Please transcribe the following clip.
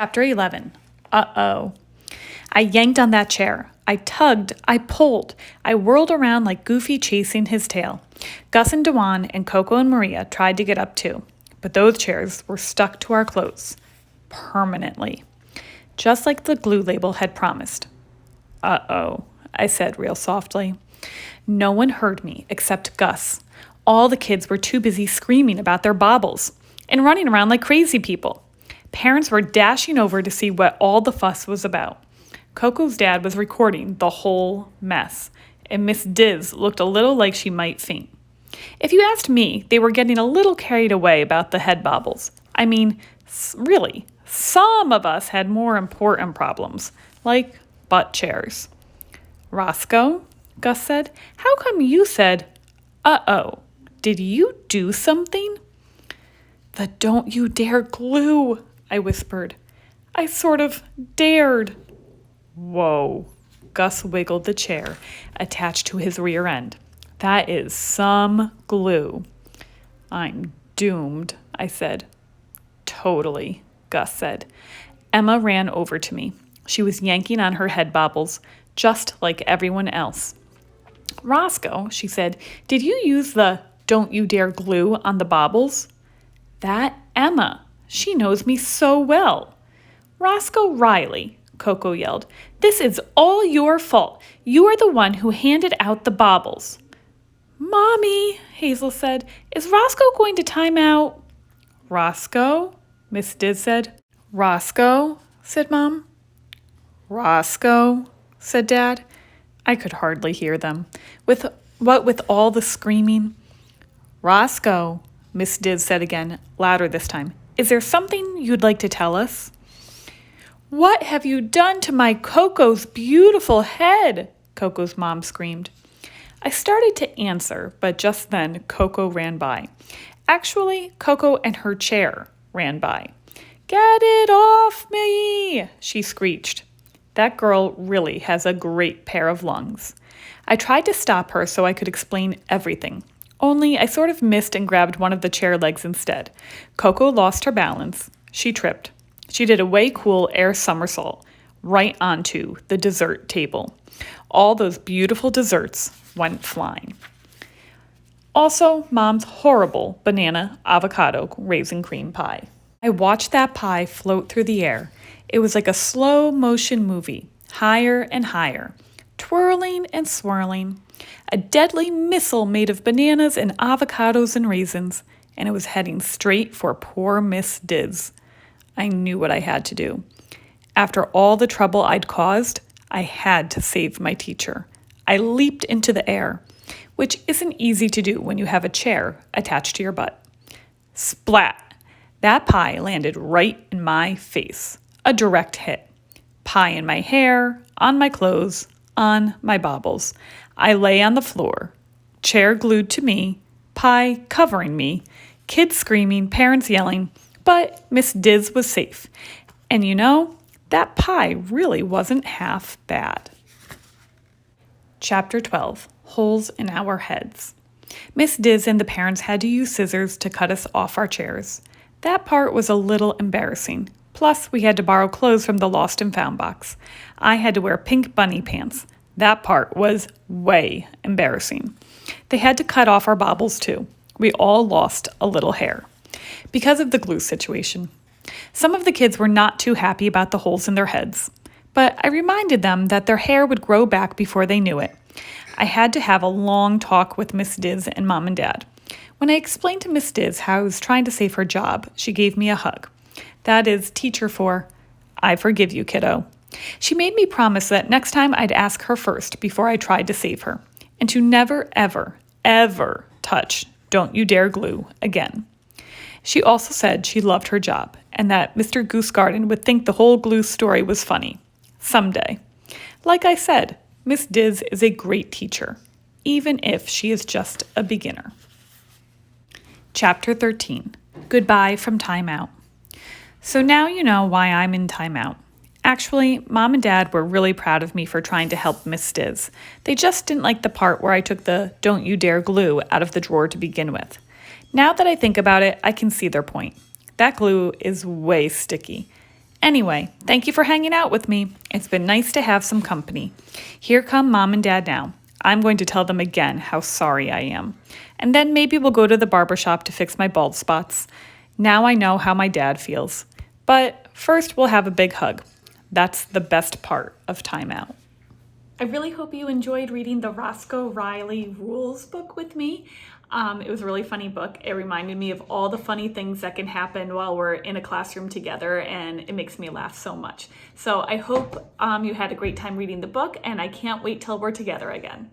Chapter 11. Uh-oh. I yanked on that chair. I tugged. I pulled. I whirled around like Goofy chasing his tail. Gus and Dewan and Coco and Maria tried to get up too, but those chairs were stuck to our clothes. Permanently. Just like the glue label had promised. Uh-oh, I said real softly. No one heard me except Gus. All the kids were too busy screaming about their baubles and running around like crazy people. Parents were dashing over to see what all the fuss was about. Coco's dad was recording the whole mess, and Miss Diz looked a little like she might faint. If you asked me, they were getting a little carried away about the head baubles. I mean, really, some of us had more important problems, like butt chairs. Roscoe, Gus said, how come you said, uh-oh, did you do something? The don't you dare glue, I whispered. I sort of dared. Whoa, Gus wiggled the chair attached to his rear end. That is some glue. I'm doomed, I said. Totally, Gus said. Emma ran over to me. She was yanking on her head baubles, just like everyone else. Roscoe, she said, did you use the don't you dare glue on the baubles? That Emma. She knows me so well. Roscoe Riley, Coco yelled. This is all your fault. You are the one who handed out the baubles. Mommy, Hazel said, is Roscoe going to time out? Roscoe, Miss Diz said. Roscoe, said Mom. Roscoe, said Dad. I could hardly hear them. With all the screaming? Roscoe, Miss Diz said again, louder this time. Is there something you'd like to tell us? What have you done to my Coco's beautiful head? Coco's mom screamed. I started to answer, but just then Coco ran by. Actually, Coco and her chair ran by. Get it off me, she screeched. That girl really has a great pair of lungs. I tried to stop her so I could explain everything. Only I sort of missed and grabbed one of the chair legs instead. Coco lost her balance. She tripped. She did a way cool air somersault right onto the dessert table. All those beautiful desserts went flying. Also, Mom's horrible banana avocado raisin cream pie. I watched that pie float through the air. It was like a slow motion movie, higher and higher, twirling and swirling. A deadly missile made of bananas and avocados and raisins, and it was heading straight for poor Miss Diz. I knew what I had to do. After all the trouble I'd caused, I had to save my teacher. I leaped into the air, which isn't easy to do when you have a chair attached to your butt. Splat! That pie landed right in my face. A direct hit. Pie in my hair, on my clothes, on my baubles. I lay on the floor, chair glued to me, pie covering me, kids screaming, parents yelling, but Miss Diz was safe. And you know, that pie really wasn't half bad. Chapter 12. Holes in Our Heads. Miss Diz and the parents had to use scissors to cut us off our chairs. That part was a little embarrassing. Plus, we had to borrow clothes from the lost and found box. I had to wear pink bunny pants. That part was way embarrassing. They had to cut off our baubles too. We all lost a little hair because of the glue situation. Some of the kids were not too happy about the holes in their heads, but I reminded them that their hair would grow back before they knew it. I had to have a long talk with Miss Diz and Mom and Dad. When I explained to Miss Diz how I was trying to save her job, she gave me a hug. That is teacher for, I forgive you, kiddo. She made me promise that next time I'd ask her first before I tried to save her, and to never, ever, ever touch Don't You Dare Glue again. She also said she loved her job, and that Mr. Goose Garden would think the whole glue story was funny. Someday. Like I said, Miss Diz is a great teacher, even if she is just a beginner. Chapter 13. Goodbye from Timeout. So now you know why I'm in timeout. Actually, Mom and Dad were really proud of me for trying to help Miss Diz. They just didn't like the part where I took the don't you dare glue out of the drawer to begin with. Now that I think about it, I can see their point. That glue is way sticky. Anyway, thank you for hanging out with me. It's been nice to have some company. Here come Mom and Dad now. I'm going to tell them again how sorry I am. And then maybe we'll go to the barber shop to fix my bald spots. Now I know how my dad feels. But first we'll have a big hug. That's the best part of time out. I really hope you enjoyed reading the Roscoe Riley Rules book with me. It was a really funny book. It reminded me of all the funny things that can happen while we're in a classroom together, and it makes me laugh so much. So I hope you had a great time reading the book, and I can't wait till we're together again.